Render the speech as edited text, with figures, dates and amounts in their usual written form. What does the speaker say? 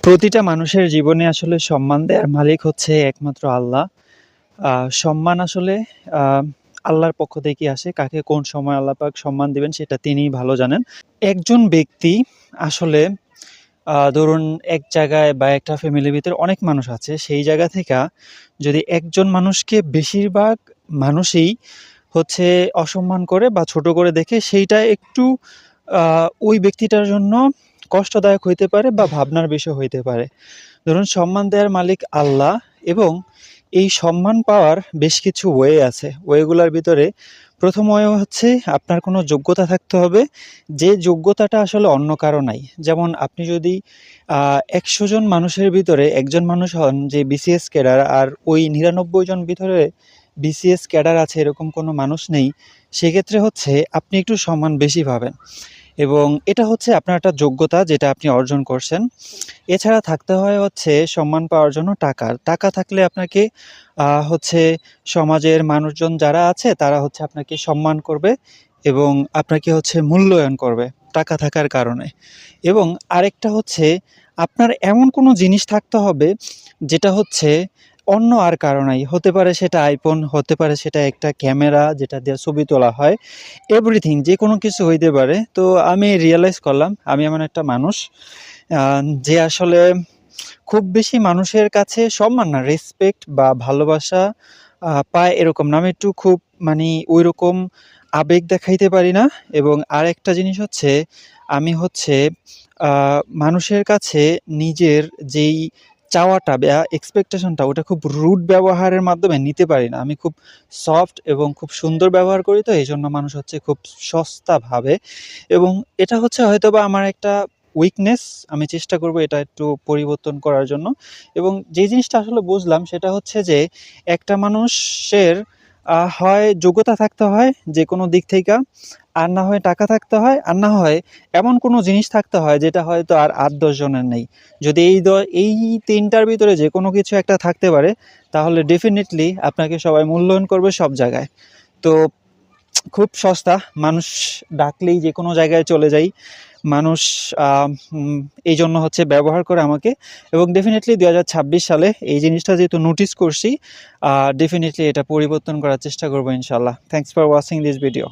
প্রতিটা মানুষের জীবনে আসলে সম্মান দেওয়ার মালিক হচ্ছে একমাত্র আল্লাহ। সম্মান আসলে আ আল্লাহর পক্ষ থেকেই আসে। কাকে কোন সময় আল্লাহ পাক সম্মান দিবেন সেটা তিনিই ভালো জানেন। একজন ব্যক্তি আসলে ধরুন এক জায়গায় বা একটা ফ্যামিলির ভিতরে অনেক মানুষ আছে। সেই জায়গা থেকে যদি একজন মানুষকে বেশিরভাগ মানুষই হচ্ছে অসম্মান করে বা ছোট করে দেখে সেইটা একটু আ ওই ব্যক্তিটার জন্য কষ্টদায়ক হইতে পারে বা ভাবনার বিষয় হইতে পারে। ধরুন সম্মান দেওয়ার মালিক আল্লাহ এবং এই সম্মান পাওয়ার বেশ কিছু ওয়ে আছে। ওয়েগুলার ভিতরে ১ম ওয়ে হচ্ছে আপনার কোনো যোগ্যতা থাকতে হবে, যে যোগ্যতাটা আসলে অন্য কারো নাই। যেমন আপনি যদি ১০০ জন মানুষের ভিতরে একজন মানুষ হন যে বিসিএস ক্যাডার আর ওই ৯৯ জন ভিতরে বিসিএস ক্যাডার আছে এরকম কোনো মানুষ নেই, সেক্ষেত্রে হচ্ছে আপনি একটু সম্মান বেশি পাবেন এবং এটা হচ্ছে আপনার একটা যোগ্যতা যেটা আপনি অর্জন করছেন। এছাড়া থাকতে হয় হচ্ছে সম্মান পাওয়ার জন্য টাকা। টাকা থাকলে আপনাকে হচ্ছে সমাজের মানুষজন যারা আছে তারা হচ্ছে আপনাকে সম্মান করবে এবং আপনাকে হচ্ছে মূল্যায়ন করবে টাকা থাকার কারণে। এবং আরেকটা হচ্ছে আপনার এমন কোনো জিনিস থাকতে হবে যেটা হচ্ছে অন্য আর কারো নাই। হতে পারে সেটা iPhone, হতে পারে সেটা একটা ক্যামেরা যেটা দিয়ে ছবি তোলা হয়। এভরিথিং যেকোনো কিছু হইতে পারে। তো আমি রিয়ালাইজ করলাম আমি এমন একটা মানুষ আ যে আসলে খুব বেশি মানুষের কাছে সম্মান না, রেসপেক্ট বা ভালোবাসা পায় এরকম না। আমি একটু খুব মানি ঐরকম আবেগ দেখাইতে পারি না এবং আরেকটা জিনিস হচ্ছে আমি হচ্ছে আ মানুষের কাছে নিজের যেই চাওয়াটা বা এক্সপেকটেশনটা ওটা খুব রুড ব্যবহারের মাধ্যমে নিতে পারি না। আমি খুব সফট এবং খুব সুন্দর ব্যবহার করি, তো এজন্য মানুষ হচ্ছে খুব সস্তা ভাবে এবং এটা হচ্ছে হয়তোবা আমার একটা উইকনেস। আমি চেষ্টা করব এটা একটু পরিবর্তন করার জন্য এবং যে জিনিসটা আসলে বুঝলাম সেটা হচ্ছে যে একটা মানুষের হয় যোগ্যতা থাকতে হয় যেকোনো দিক থেইকা, আর না হয় টাকা থাকতে হয়, আর না হয় এমন কোনো জিনিস থাকতে হয় যেটা হয়তো আর ৮-১০ জনের নেই। যদি এই ৩ টার ভিতরে যেকোনো কিছু একটা থাকতে পারে তাহলে ডেফিনিটলি আপনাকে সবাই মূল্যায়ন করবে সব জায়গায়। তো খুব সস্তা। মানুষ ডাকলেই যেকোনো জায়গায় চলে যাই। মানুষ আ উম এইজন্য হচ্ছে ব্যবহার করে আমাকে এবং ডেফিনিটলি ২০২৬ সালে এই জিনিসটা যেহেতু নোটিস করছি, ডেফিনিটলি এটা পরিবর্তন করার চেষ্টা করব ইনশাআল্লাহ। Thanks for watching this video.